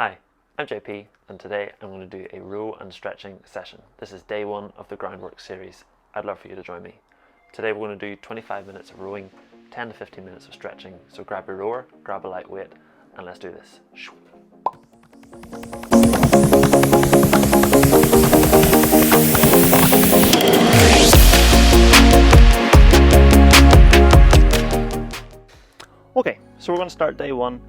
Hi, I'm JP and today I'm going to do a row and stretching session. This is day one of the groundwork series. I'd love for you to join me. Today we're going to do 25 minutes of rowing, 10 to 15 minutes of stretching. So grab your rower, grab a light weight and let's do this. Okay, so we're going to start day one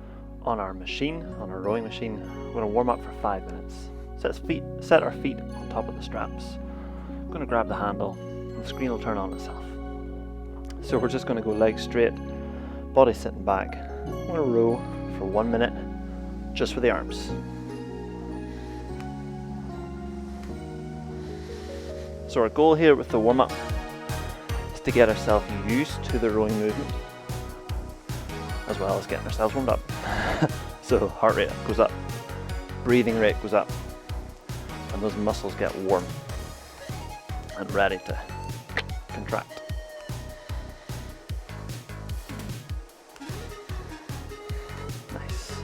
on our machine, on our rowing machine. We're going to warm up for 5 minutes. Set our feet on top of the straps. I'm going to grab the handle and the screen will turn on itself. So we're just going to go legs straight, body sitting back. I'm going to row for 1 minute just with the arms. So our goal here with the warm up is to get ourselves used to the rowing movement, as well as getting ourselves warmed up. So heart rate goes up, breathing rate goes up, and those muscles get warm and ready to contract. Nice.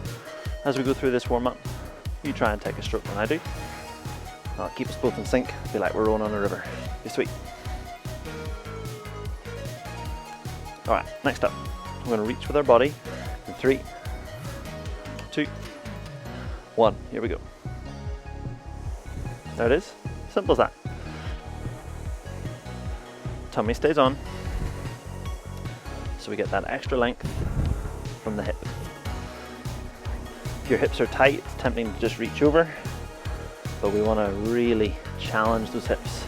As we go through this warm up, you try and take a stroke when I do. That'll keep us both in sync, be like we're rowing on a river. Be sweet. Alright, next up, we're going to reach with our body in 3, 2, 1. Here we go. There it is. Simple as that. Tummy stays on, so we get that extra length from the hip. If your hips are tight, it's tempting to just reach over, but we want to really challenge those hips.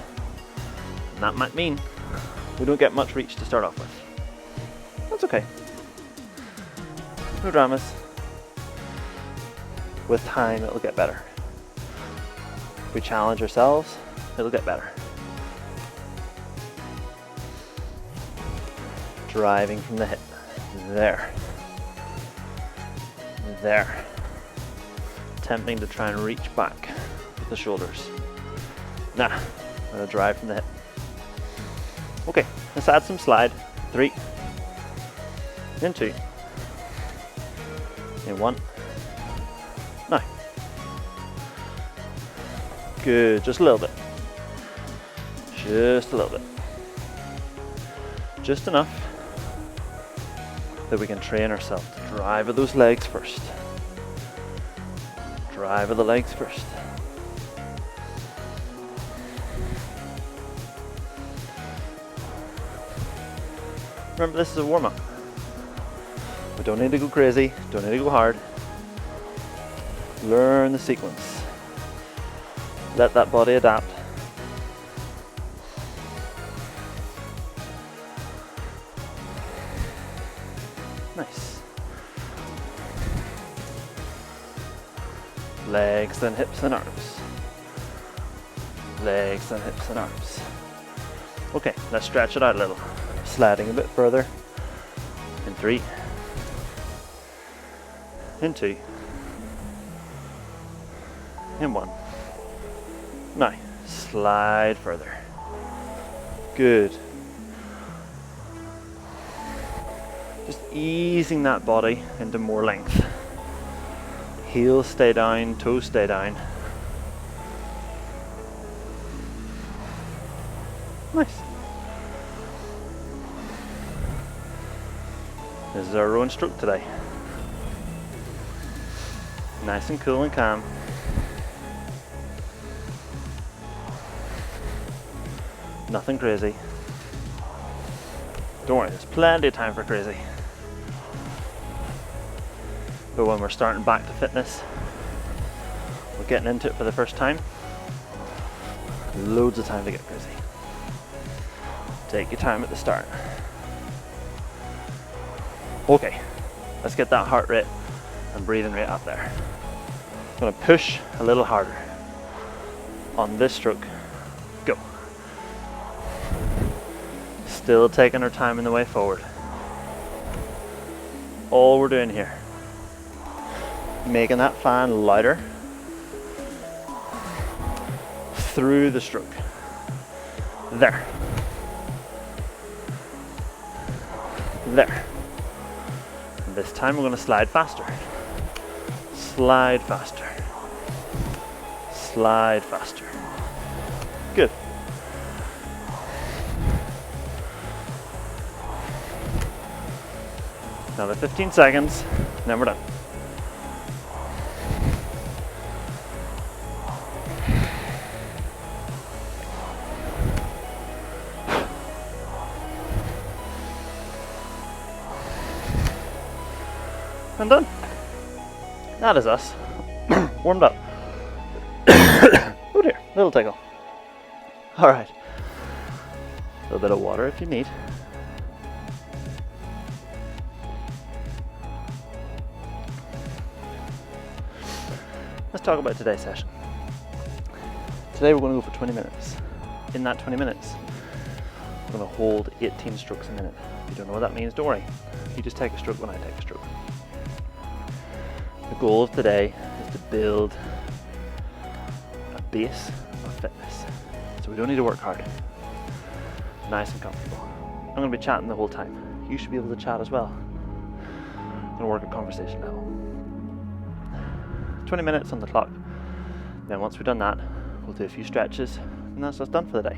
And that might mean we don't get much reach to start off with. That's okay. No dramas. With time, it'll get better. If we challenge ourselves, it'll get better. Driving from the hip. There. There. Attempting to try and reach back with the shoulders. Nah, I'm gonna drive from the hip. Okay, let's add some slide. 3, and 2, and 1. Now. Good, just a little bit. Just a little bit. Just enough that we can train ourselves to drive with those legs first. Drive with the legs first. Remember, this is a warm-up. We don't need to go crazy, don't need to go hard. Learn the sequence. Let that body adapt. Nice. Legs, then hips and arms. Legs, then hips and arms. Okay, let's stretch it out a little. Sliding a bit further. In 3. In 2. In 1. Now, slide further. Good. Just easing that body into more length. Heels stay down, toes stay down. Nice. This is our rowing stroke today. Nice and cool and calm. Nothing crazy. Don't worry, there's plenty of time for crazy. But when we're starting back to fitness, we're getting into it for the first time, loads of time to get crazy. Take your time at the start. Okay, let's get that heart rate and breathing rate up there. I'm going to push a little harder on this stroke. Go. Still taking our time in the way forward. All we're doing here, making that fan louder through the stroke. There. There. And this time we're going to slide faster. slide faster. Slide faster. Good. Another 15 seconds, and then we're done. And done. That is us. Warmed up. Oh dear, little tickle. Alright. A little bit of water if you need. Let's talk about today's session. Today we're going to go for 20 minutes. In that 20 minutes, we're going to hold 18 strokes a minute. If you don't know what that means, don't worry. You just take a stroke when I take a stroke. The goal of today is to build a base of fitness. So we don't need to work hard. Nice and comfortable. I'm going to be chatting the whole time. You should be able to chat as well. I'm going to work at conversation level. 20 minutes on the clock. Then once we've done that, we'll do a few stretches and that's us done for the day.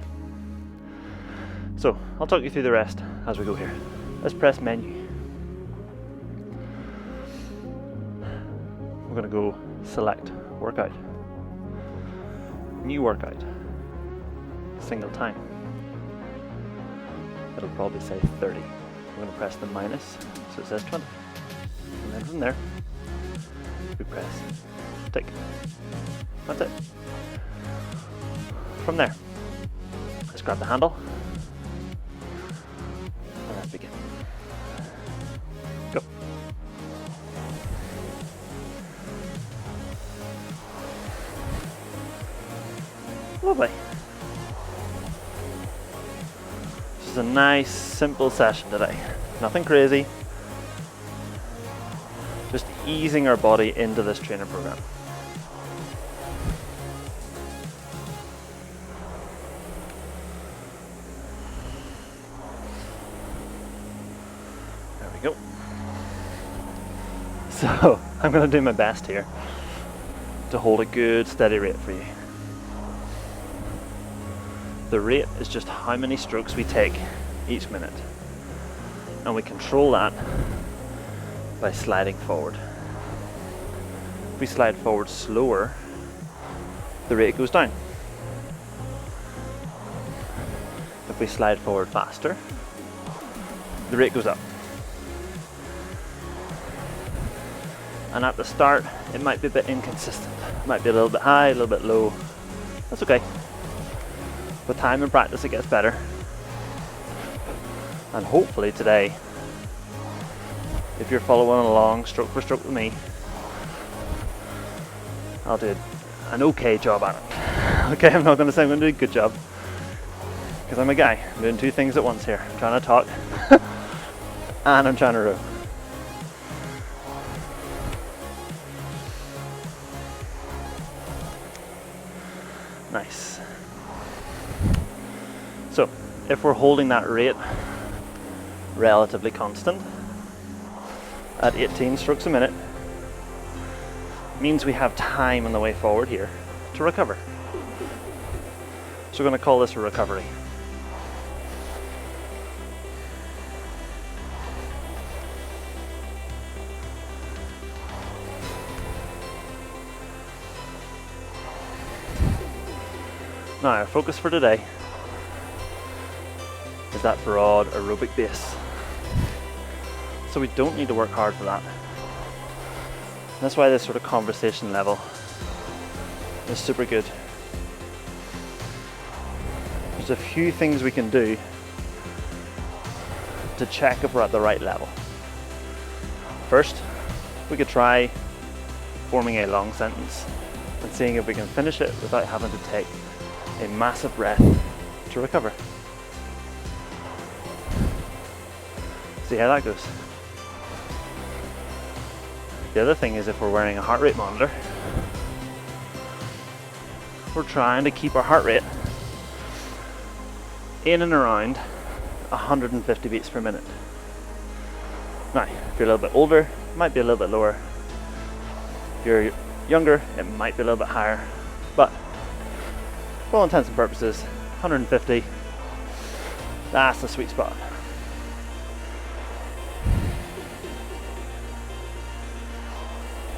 So I'll talk you through the rest as we go here. Let's press menu. We're going to go select workout. New workout. Single time. It'll probably say 30. We're going to press the minus so it says 20. And then from there we press tick. That's it. From there, let's grab the handle and let's begin. Go. Lovely. This is a nice, simple session today. Nothing crazy. Just easing our body into this training program. There we go. So I'm going to do my best here to hold a good steady rate for you. The rate is just how many strokes we take each minute, and we control that by sliding forward. If we slide forward slower, the rate goes down. If we slide forward faster, the rate goes up. And at the start, it might be a bit inconsistent. It might be a little bit high, a little bit low. That's okay. With time and practice, it gets better. And hopefully today, if you're following along stroke for stroke with me, I'll do an okay job at it. Okay, I'm not going to say I'm going to do a good job, because I'm a guy. I'm doing two things at once here. I'm trying to talk and I'm trying to row. Nice. So, if we're holding that rate relatively constant at 18 strokes a minute, means we have time on the way forward here to recover. So we're going to call this a recovery. Now, our focus for today is that broad aerobic base. So we don't need to work hard for that. That's why this sort of conversation level is super good. There's a few things we can do to check if we're at the right level. First, we could try forming a long sentence and seeing if we can finish it without having to take a massive breath to recover. See how that goes. The other thing is, if we're wearing a heart rate monitor, we're trying to keep our heart rate in and around 150 beats per minute. Now, if you're a little bit older, it might be a little bit lower. If you're younger, it might be a little bit higher, but for all intents and purposes, 150, that's the sweet spot.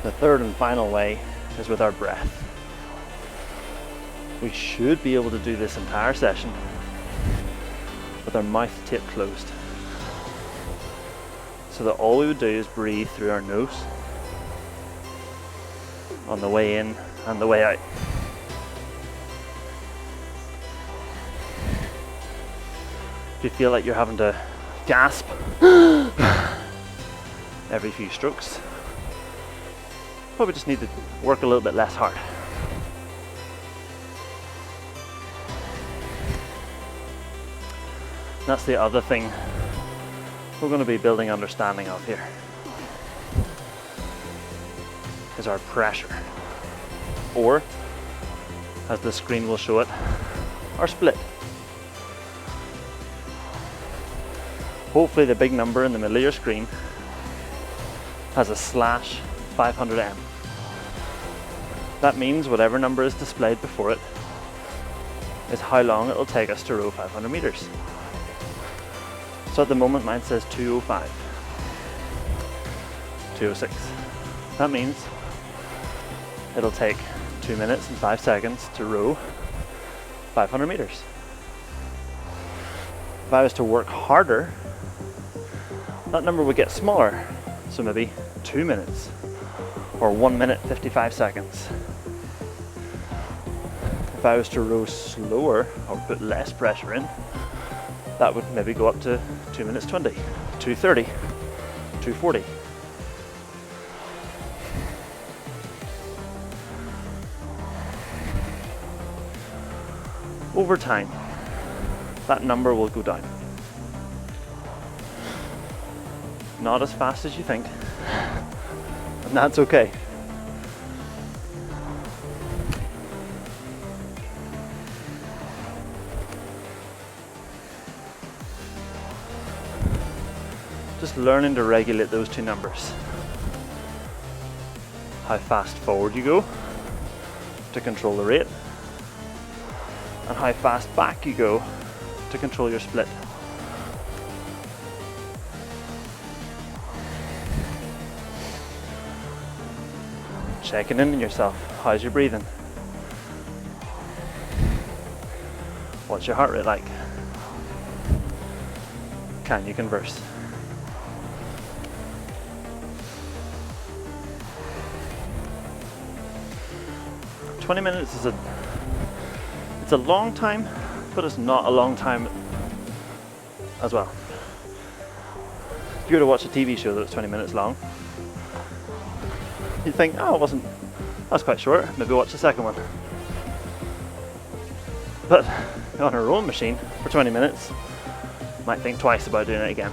The third and final way is with our breath. We should be able to do this entire session with our mouth taped closed, so that all we would do is breathe through our nose on the way in and the way out. If you feel like you're having to gasp every few strokes, probably just need to work a little bit less hard. That's the other thing we're going to be building understanding of here, is our pressure, or as the screen will show it, our split. Hopefully the big number in the middle of your screen has a slash 500m. That means whatever number is displayed before it is how long it will take us to row 500 meters. So at the moment mine says 2:05, 2:06. That means it'll take 2 minutes and 5 seconds to row 500 meters. If I was to work harder, that number would get smaller. So maybe 2 minutes or 1 minute 55 seconds. If I was to row slower or put less pressure in, that would maybe go up to 2 minutes 20, 2:30, 2:40. Over time, that number will go down. Not as fast as you think, and that's okay. Just learning to regulate those two numbers. How fast forward you go to control the rate, and how fast back you go to control your split. Checking in on yourself. How's your breathing? What's your heart rate like? Can you converse? "20 minutes is it's a long time, but it's not a long time as well. If you were to watch a TV show that was 20 minutes long, you'd think, oh, that's quite short, maybe watch the second one. But on a rowing machine for 20 minutes, you might think twice about doing it again.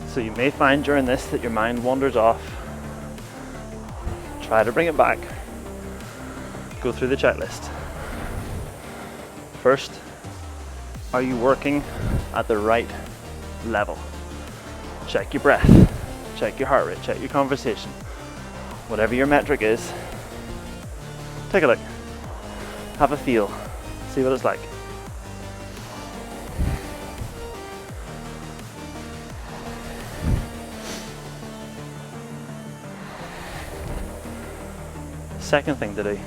So you may find during this that your mind wanders off. Try to bring it back. Go through the checklist. First, are you working at the right level? Check your breath, check your heart rate, check your conversation. Whatever your metric is, take a look. Have a feel. See what it's like. Second thing to do,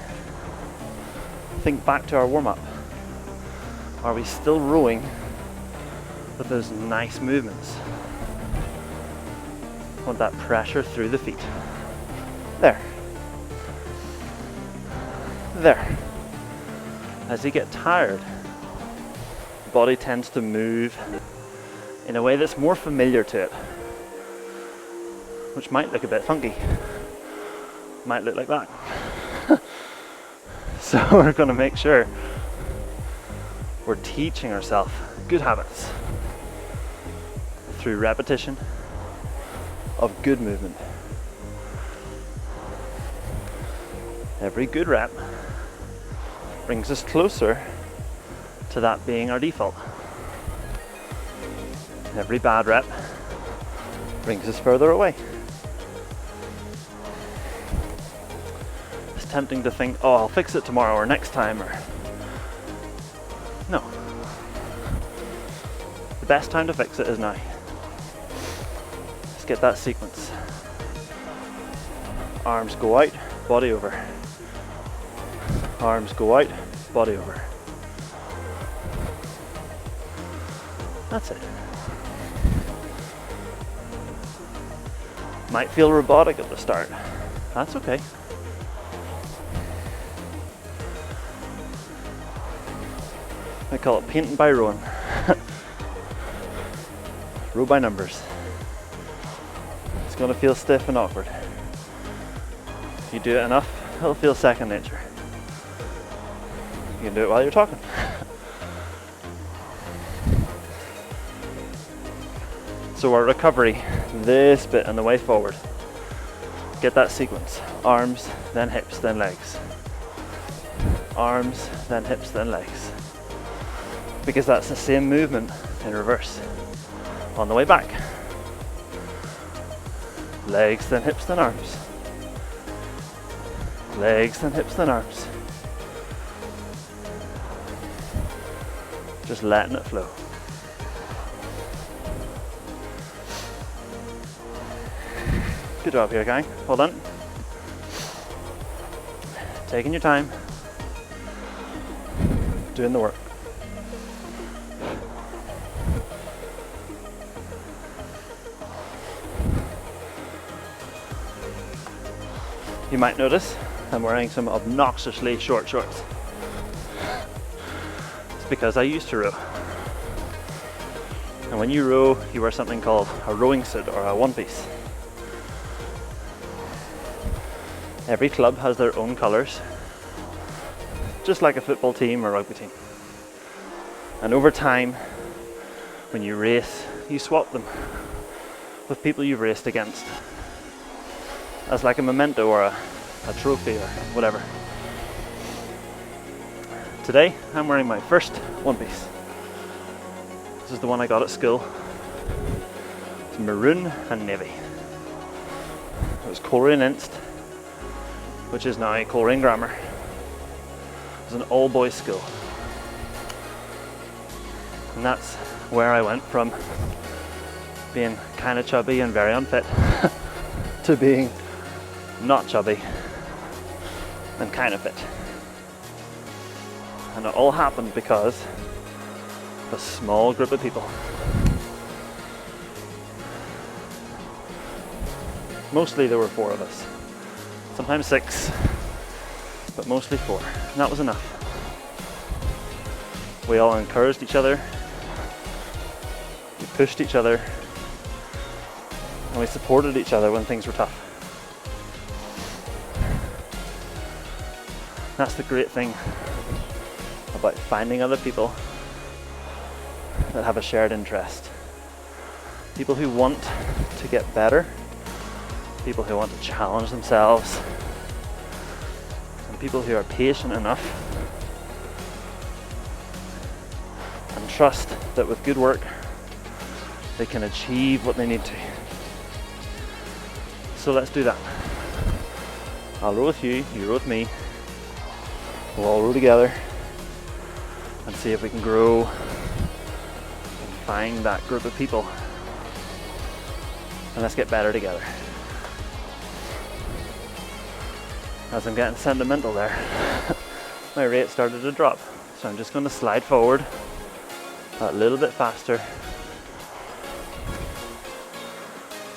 think back to our warm-up. Are we still rowing with those nice movements? Want that pressure through the feet. There. There. As you get tired, the body tends to move in a way that's more familiar to it, which might look a bit funky. Might look like that. So we're going to make sure we're teaching ourselves good habits through repetition of good movement. Every good rep brings us closer to that being our default. Every bad rep brings us further away. It's tempting to think, oh, I'll fix it tomorrow or next time, or no. The best time to fix it is now. Let's get that sequence. Arms go out, body over. Arms go out, body over. That's it. Might feel robotic at the start. That's okay. I call it painting by rowing. Row by numbers. It's going to feel stiff and awkward. If you do it enough, it'll feel second nature. You can do it while you're talking. So our recovery, this bit and the way forward. Get that sequence. Arms, then hips, then legs. Arms, then hips, then legs. Because that's the same movement in reverse. On the way back. Legs, then hips, then arms. Legs, then hips, then arms. Just letting it flow. Good job here, gang. Well done. Taking your time. Doing the work. You might notice I'm wearing some obnoxiously short shorts. It's because I used to row. And when you row, you wear something called a rowing suit or a one piece. Every club has their own colours, just like a football team or rugby team. And over time, when you race, you swap them with people you've raced against, as like a memento or a trophy or whatever. Today, I'm wearing my first one piece. This is the one I got at school. It's maroon and navy. It was Coleraine Inst, which is now Coleraine Grammar. It was an all-boys school. And that's where I went from being kind of chubby and very unfit to being not chubby and kind of fit. And it all happened because of a small group of people. Mostly there were 4 of us. Sometimes 6, but mostly 4. And that was enough. We all encouraged each other, we pushed each other, and we supported each other when things were tough. That's the great thing about finding other people that have a shared interest. People who want to get better, people who want to challenge themselves, and people who are patient enough and trust that with good work they can achieve what they need to. So let's do that. I'll row with you, you row with me, we'll all row together and see if we can grow and find that group of people, and let's get better together. As I'm getting sentimental there, my rate started to drop, so I'm just going to slide forward a little bit faster.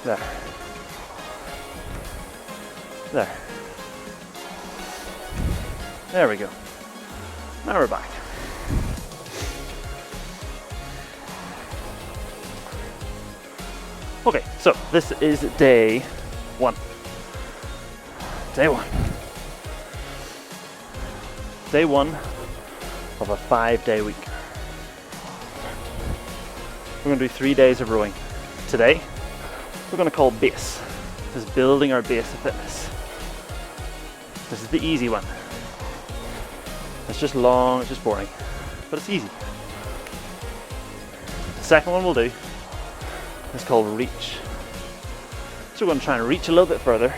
There. There. There we go. Now we're back. Okay, so this is day 1. Day 1. Day 1 of a 5-day week. We're going to do 3 days of rowing. Today, we're going to call base. This is building our base of fitness. This is the easy one. It's just long, it's just boring, but it's easy. The second one we'll do is called reach. So we're going to try and reach a little bit further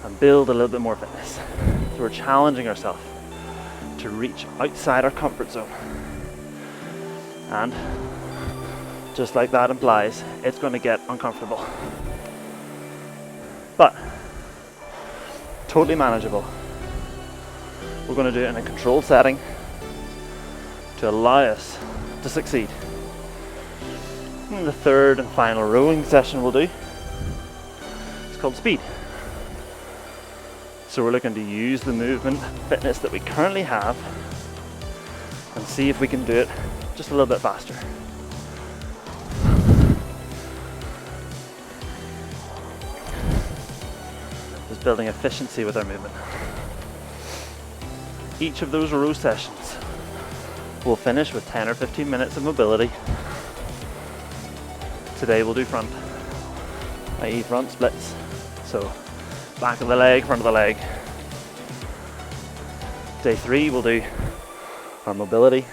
and build a little bit more fitness. So we're challenging ourselves to reach outside our comfort zone. And just like that implies, it's going to get uncomfortable. But totally manageable. We're going to do it in a controlled setting to allow us to succeed. And the third and final rowing session we'll do is called speed. So we're looking to use the movement fitness that we currently have and see if we can do it just a little bit faster. Just building efficiency with our movement. Each of those row sessions will finish with 10 or 15 minutes of mobility. Today we'll do front, i.e. front splits. So back of the leg, front of the leg. Day 3 we'll do our mobility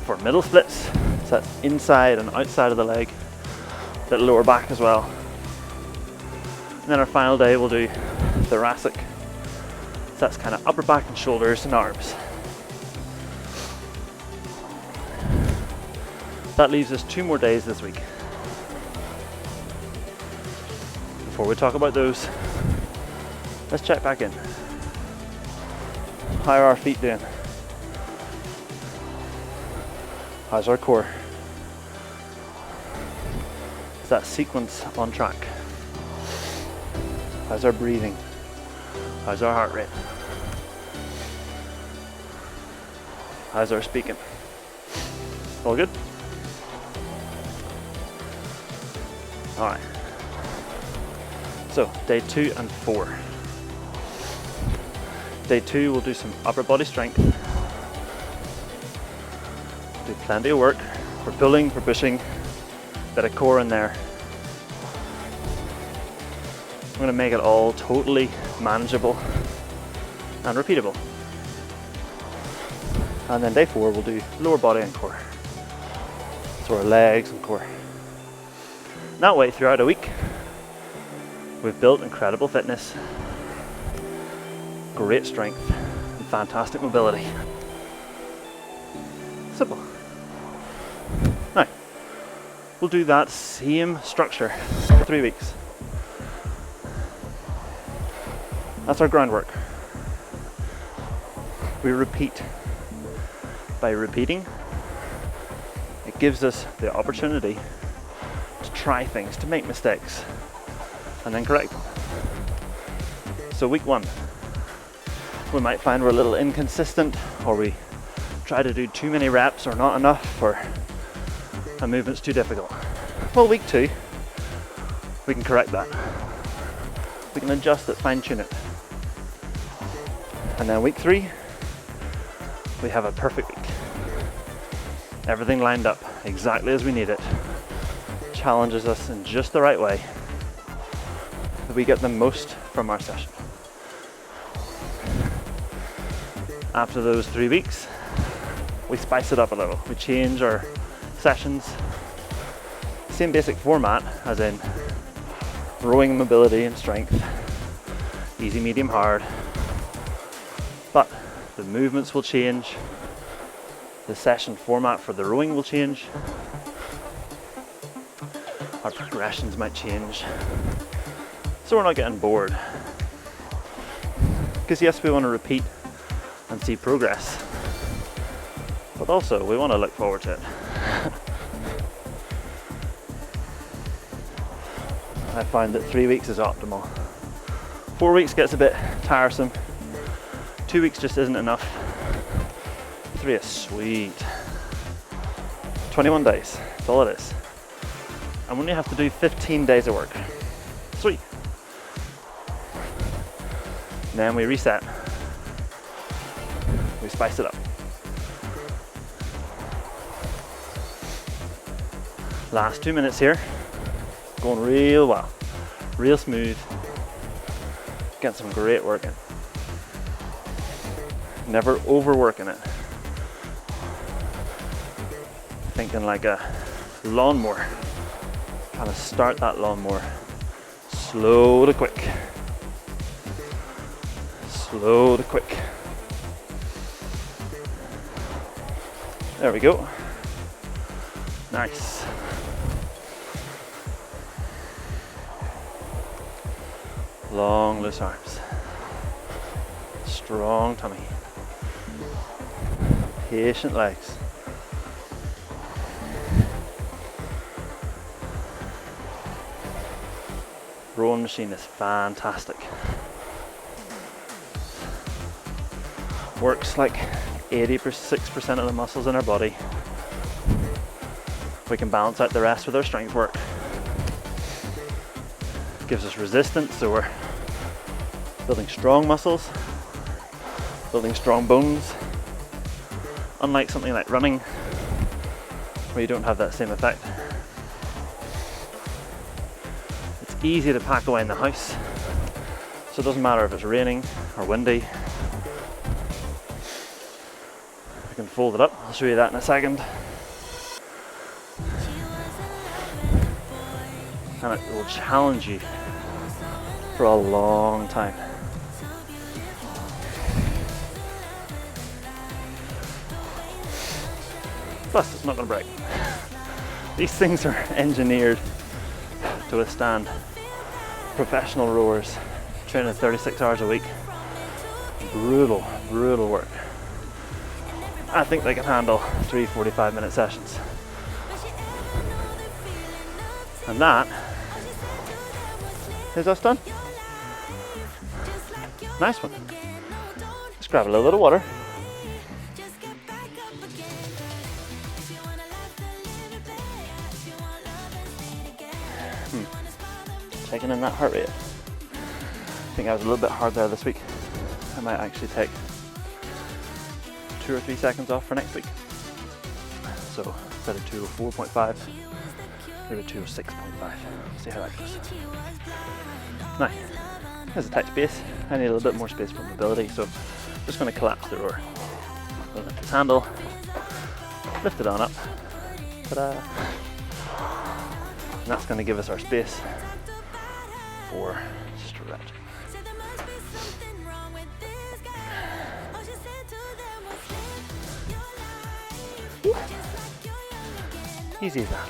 for middle splits. So that's inside and outside of the leg, that lower back as well. And then our final day we'll do thoracic. So that's kind of upper back and shoulders and arms. That leaves us 2 more days this week. Before we talk about those, let's check back in. How are our feet doing? How's our core? Is that sequence on track? How's our breathing? How's our heart rate? How's our speaking? All good? Alright. So, day 2 and 4. Day 2 we'll do some upper body strength. Do plenty of work for pulling, for pushing, bit of core in there. I'm going to make it all totally manageable and repeatable. And then day 4 we'll do lower body and core. So our legs and core. That way throughout a week we've built incredible fitness, great strength and fantastic mobility. Simple. Now, we'll do that same structure for 3 weeks. That's our groundwork. We repeat. By repeating, it gives us the opportunity to try things, to make mistakes, and then correct them. So week 1, we might find we're a little inconsistent, or we try to do too many reps or not enough, or a movement's too difficult. Well, week 2, we can correct that. We can adjust it, fine tune it. And then week 3, we have a perfect week. Everything lined up exactly as we need it. Challenges us in just the right way, that we get the most from our session. After those 3 weeks, we spice it up a little. We change our sessions. Same basic format, as in rowing, mobility and strength. Easy, medium, hard. But the movements will change. The session format for the rowing will change. Our progressions might change. So we're not getting bored. Because yes, we want to repeat and see progress. But also, we want to look forward to it. I find that 3 weeks is optimal. 4 weeks gets a bit tiresome. 2 weeks just isn't enough. 3 is sweet. 21 days, that's all it is. And we only have to do 15 days of work. Sweet. Then we reset. We spice it up. Last 2 minutes here. Going real well. Real smooth. Get some great work in. Never overworking it. Thinking like a lawnmower. Trying to start that lawnmower. Slow to quick. Slow to quick. There we go. Nice. Long, loose arms. Strong tummy. Patient legs. Rowing machine is fantastic. Works like 86% of the muscles in our body. We can balance out the rest with our strength work. Gives us resistance, so we're building strong muscles, building strong bones. Unlike something like running, where you don't have that same effect. It's easy to pack away in the house, so it doesn't matter if it's raining or windy. I can fold it up, I'll show you that in a second. And it will challenge you for a long time. Plus, it's not going to break. These things are engineered to withstand professional rowers training 36 hours a week. Brutal, brutal work. I think they can handle 3 45-minute sessions. And that is us done. Nice one. Let's grab a little bit of water. Taking in that heart rate. I think I was a little bit hard there this week. I might actually take 2 or 3 seconds off for next week. So instead of 204.5, maybe 206.5. See how that goes. Now, there's a tight space. I need a little bit more space for mobility, so I'm just going to collapse the rower. We'll lift this handle, lift it on up. Ta-da! And that's going to give us our space for stretch. Easy as that.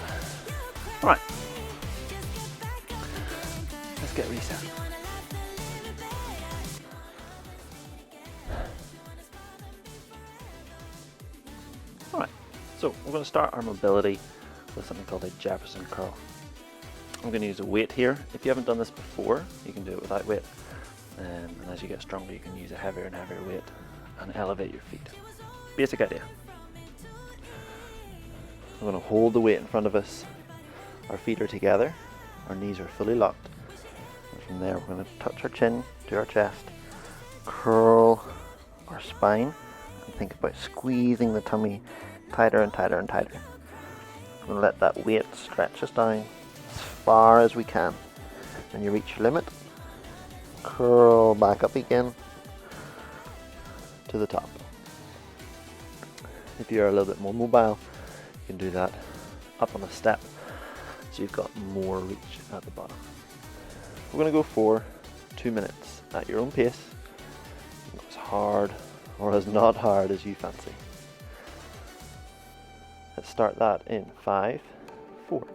Alright. Let's get reset. Alright, so we're going to start our mobility with something called a Jefferson curl. I'm going to use a weight here. If you haven't done this before, you can do it without weight. And as you get stronger, you can use a heavier and heavier weight and elevate your feet. Basic idea. We're going to hold the weight in front of us. Our feet are together. Our knees are fully locked. And from there, we're going to touch our chin to our chest, curl our spine, and think about squeezing the tummy tighter and tighter and tighter. We're going to let that weight stretch us down as far as we can. When you reach your limit, curl back up again to the top. If you're a little bit more mobile, you can do that up on a step, so you've got more reach at the bottom. We're going to go for 2 minutes at your own pace, as hard or as not hard as you fancy. Let's start that in 5, 4,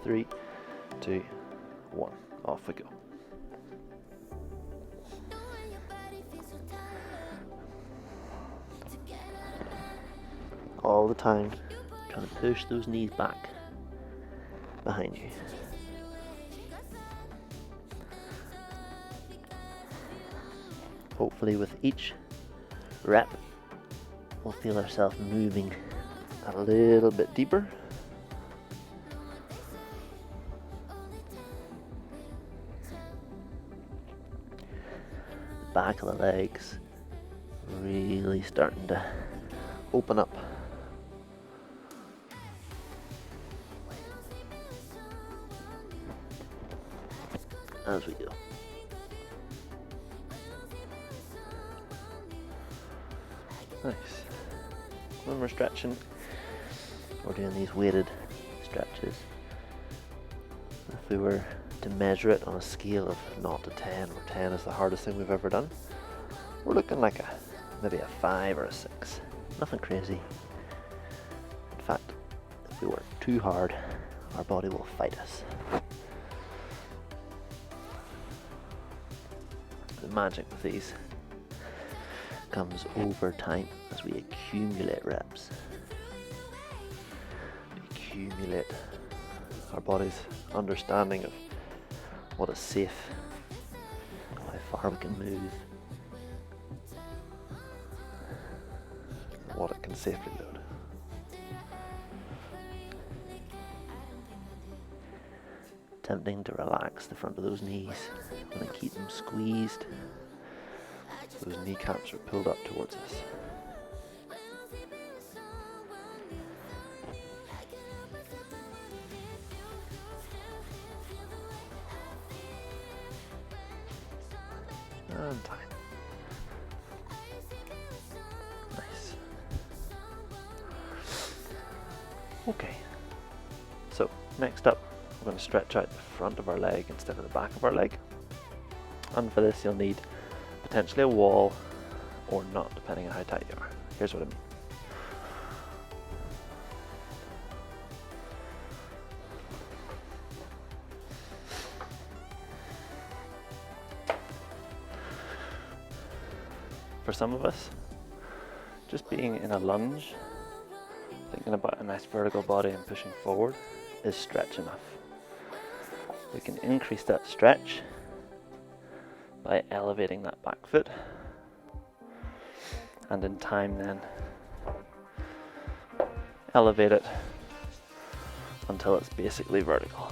3, 2, 1. Off we go. All the time, trying to push those knees back behind you. Hopefully with each rep, we'll feel ourselves moving a little bit deeper. The back of the legs really starting to open up. As we go. Nice. When we're stretching, we're doing these weighted stretches. If we were to measure it on a scale of 0 to 10, where 10 is the hardest thing we've ever done, we're looking like maybe a 5 or a 6. Nothing crazy. In fact, if we work too hard, our body will fight us. The magic with these comes over time as we accumulate reps. We accumulate our body's understanding of what is safe, how far we can move, and what it can safely load. Tempting to relax the front of those knees and then keep them squeezed. Those kneecaps are pulled up towards us. And time. Nice. Okay. So, next up, we're going to stretch out the front of our leg instead of the back of our leg. And for this, you'll need potentially a wall or not, depending on how tight you are. Here's what I mean. For some of us, just being in a lunge, thinking about a nice vertical body and pushing forward is stretch enough. We can increase that stretch by elevating that back foot, and in time then elevate it until it's basically vertical.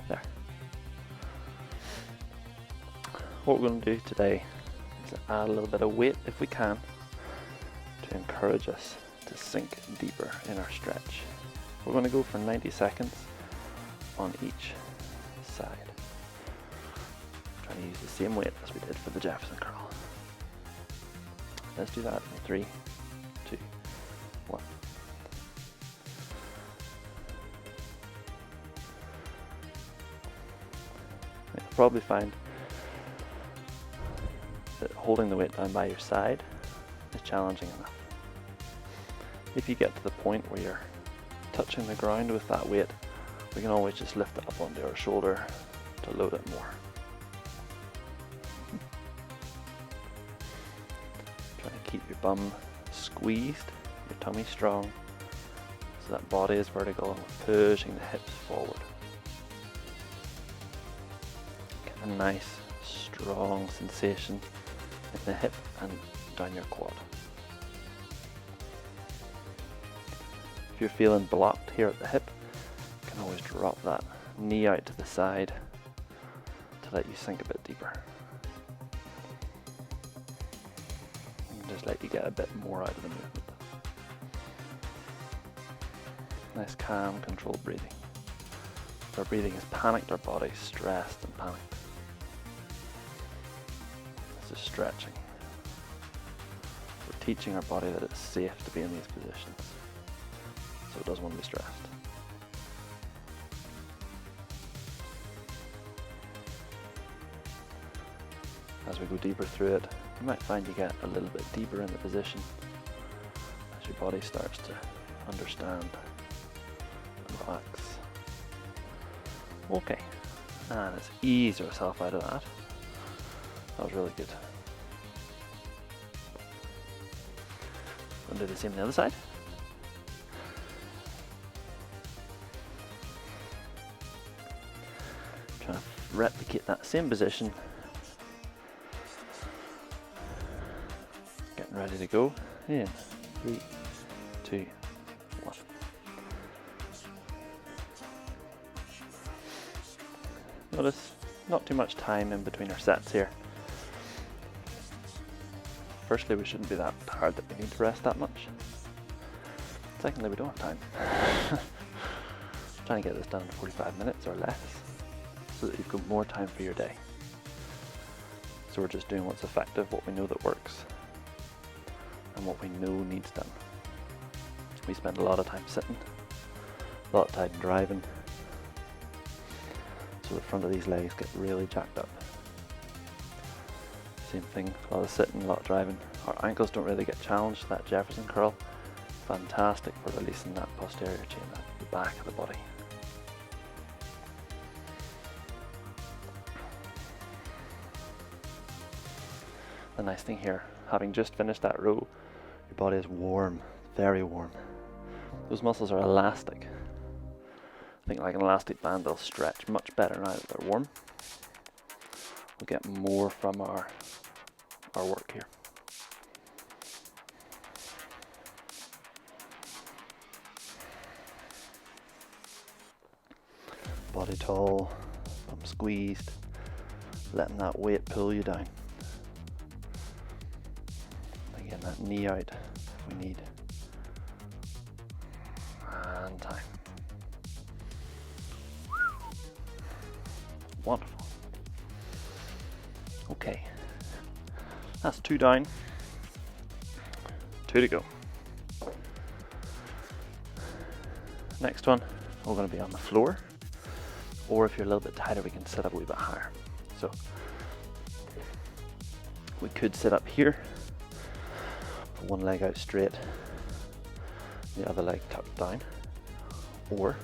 There. What we're going to do today is add a little bit of weight if we can to encourage us to sink deeper in our stretch. We're going to go for 90 seconds on each side. Trying to use the same weight as we did for the Jefferson curl. Let's do that in 3, 2, 1. You'll probably find that holding the weight down by your side is challenging enough. If you get to the point where you're touching the ground with that weight, we can always just lift it up onto our shoulder to load it more. Try to keep your bum squeezed, your tummy strong, so that body is vertical and we're pushing the hips forward. Get a nice, strong sensation in the hip and down your quad. If you're feeling blocked here at the hip, you can always drop that knee out to the side to let you sink a bit deeper. And just let you get a bit more out of the movement. Nice, calm, controlled breathing. If our breathing is panicked, our body's stressed and panicked. This is stretching. We're teaching our body that it's safe to be in these positions, so it doesn't want to be stressed. As we go deeper through it, you might find you get a little bit deeper in the position as your body starts to understand and relax. Okay, and let's ease ourselves out of that. That was really good. We'll do the same on the other side. Trying to replicate that same position. Getting ready to go. In 3, 2, 1. Notice not too much time in between our sets here. Firstly, we shouldn't be that tired that we need to rest that much. Secondly, we don't have time. Trying to get this done in 45 minutes or less, so that you've got more time for your day. So we're just doing what's effective, what we know that works, and what we know needs done. We spend a lot of time sitting, a lot of time driving, so the front of these legs get really jacked up. Same thing, a lot of sitting, a lot of driving. Our ankles don't really get challenged. That Jefferson curl, fantastic for releasing that posterior chain at the back of the body. The nice thing here, having just finished that row, your body is warm, very warm. Those muscles are elastic. Think like an elastic band, they'll stretch much better now that they're warm. We'll get more from our work here. Body tall, thumb squeezed, letting that weight pull you down. Again, that knee out if we need. And time. Wonderful. Okay, that's 2 down, 2 to go. Next one, we're going to be on the floor, or if you're a little bit tighter, we can sit up a wee bit higher. So we could sit up here, one leg out straight, the other leg tucked down, or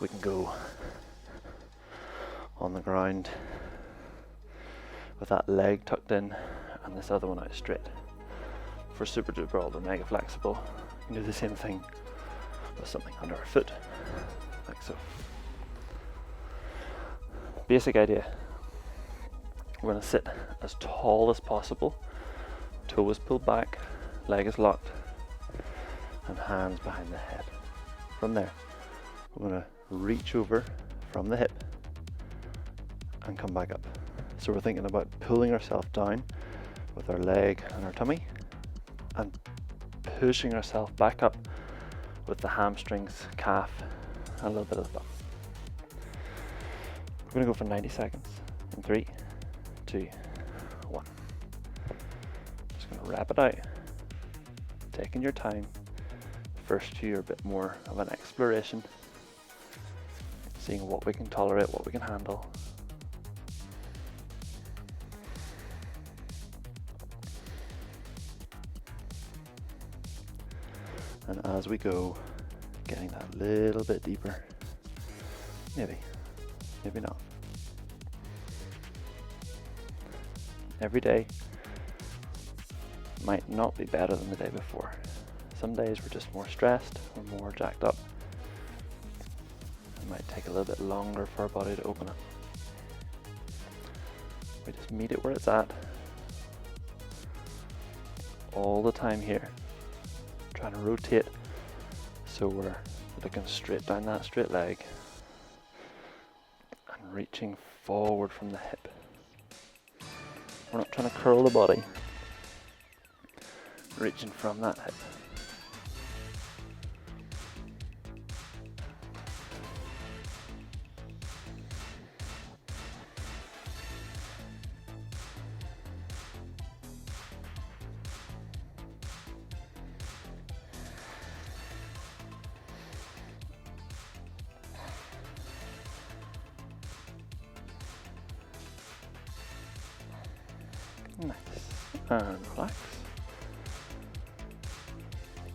we can go on the ground with that leg tucked in and this other one out straight. For super duper ultra mega flexible, you can do the same thing with something under our foot, like so. Basic idea, we're going to sit as tall as possible, toe is pulled back, leg is locked, and hands behind the head. From there, we're going to reach over from the hip and come back up. So we're thinking about pulling ourselves down with our leg and our tummy and pushing ourselves back up with the hamstrings, calf, and a little bit of the butt. We're going to go for 90 seconds in 3, 2, 1. Just going to wrap it out, taking your time. First two are a bit more of an exploration, seeing what we can tolerate, what we can handle. And as we go, getting that little bit deeper. Maybe not. Every day might not be better than the day before. Some days we're just more stressed, we're more jacked up. It might take a little bit longer for our body to open up. We just meet it where it's at. All the time here. Trying to rotate so we're looking straight down that straight leg and reaching forward from the hip. We're not trying to curl the body, reaching from that hip. Nice. And relax.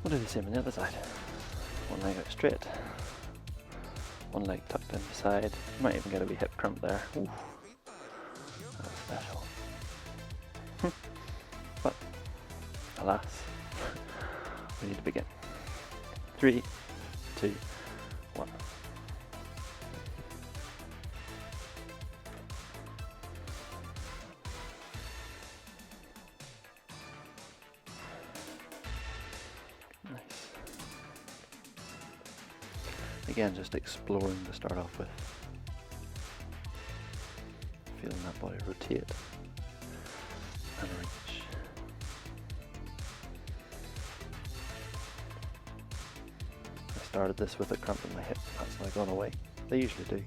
We'll do the same on the other side. One leg out straight. One leg tucked in the side. You might even get a wee hip cramp there. Ooh. That's special. But, alas, we need to begin. 3, 2, 1. Nice. Again, just exploring to start off with. Feeling that body rotate and reach. I started this with a cramp in my hip. That's now gone away. They usually do.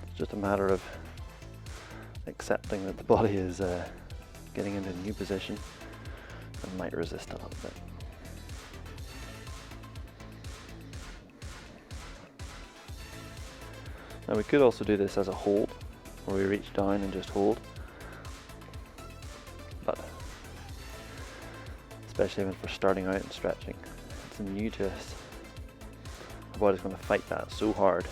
It's just a matter of accepting that the body is getting into a new position and might resist a little bit. Now we could also do this as a hold, where we reach down and just hold, but especially when we're starting out and stretching, it's new to us. Our body's going to fight that so hard,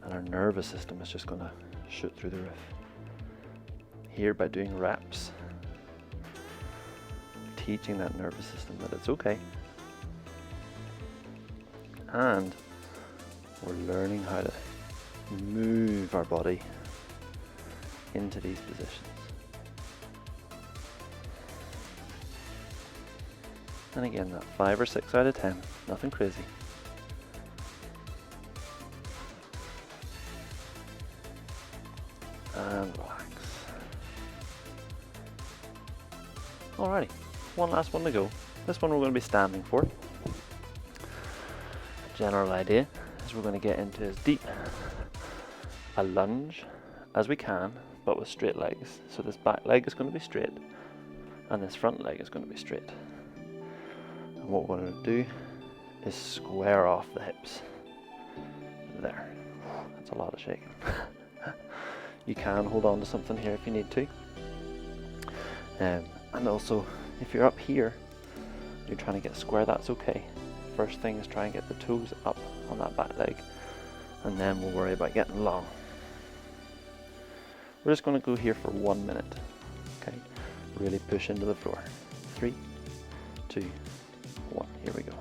and our nervous system is just going to shoot through the roof. Here, by doing reps, teaching that nervous system that it's okay, and we're learning how to move our body into these positions. And again, that 5 or 6 out of 10, nothing crazy. And relax. Alrighty, one last one to go. This one we're going to be standing for. The general idea is we're going to get into as deep a lunge as we can, but with straight legs. So this back leg is going to be straight, and this front leg is going to be straight. And what we're going to do is square off the hips. There. That's a lot of shaking. You can hold on to something here if you need to. And also, if you're up here, you're trying to get square, that's okay. First thing is try and get the toes up on that back leg, and then we'll worry about getting long. We're just going to go here for 1 minute. Okay, really push into the floor. 3, 2, 1. Here we go.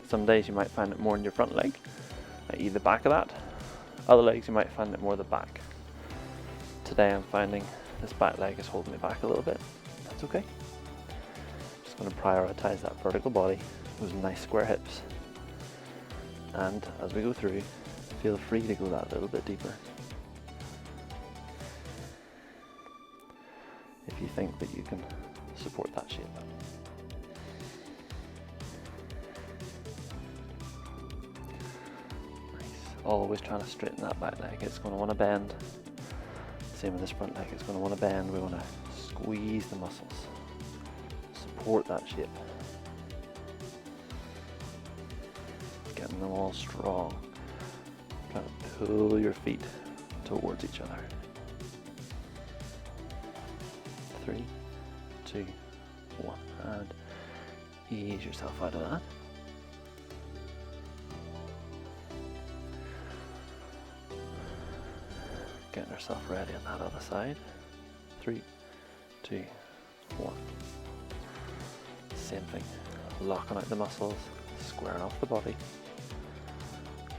Some days you might find it more in your front leg, i.e. the back of that. Other legs you might find it more the back. Today I'm finding this back leg is holding me back a little bit. That's okay. Just going to prioritize that vertical body, those nice square hips. And as we go through, feel free to go that little bit deeper. If you think that you can support that shape. Always trying to straighten that back leg. It's going to want to bend. Same with this front leg. It's going to want to bend. We want to squeeze the muscles. Support that shape. Getting them all strong. Trying to pull your feet towards each other. 3, 2, 1. And ease yourself out of that. Getting ourselves ready on that other side. 3, 2, 1. Same thing. Locking out the muscles, squaring off the body,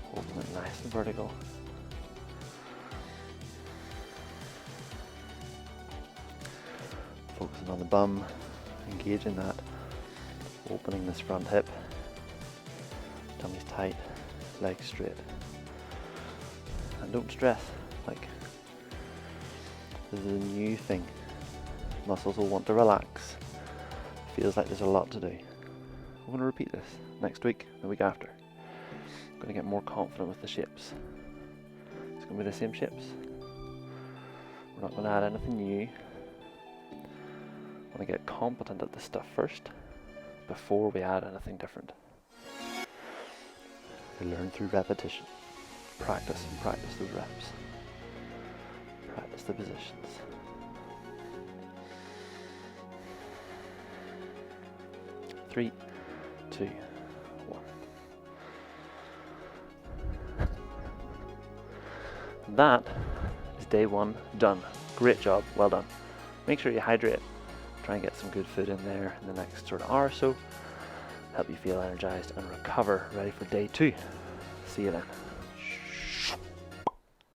holding it nice and vertical. Focusing on the bum, engaging that, opening this front hip, tummy's tight, legs straight. And don't stress, like, this is a new thing. Muscles will want to relax. Feels like there's a lot to do. I'm going to repeat this next week, the week after. I'm going to get more confident with the shapes. It's going to be the same shapes. We're not going to add anything new. I want to get competent at this stuff first, before we add anything different. We learn through repetition. Practice and practice those reps. Practice the positions. Three, 2, 1. That is day 1 done. Great job, well done. Make sure you hydrate. Try and get some good food in there in the next sort of hour or so. Help you feel energized and recover, ready for day 2. See you then.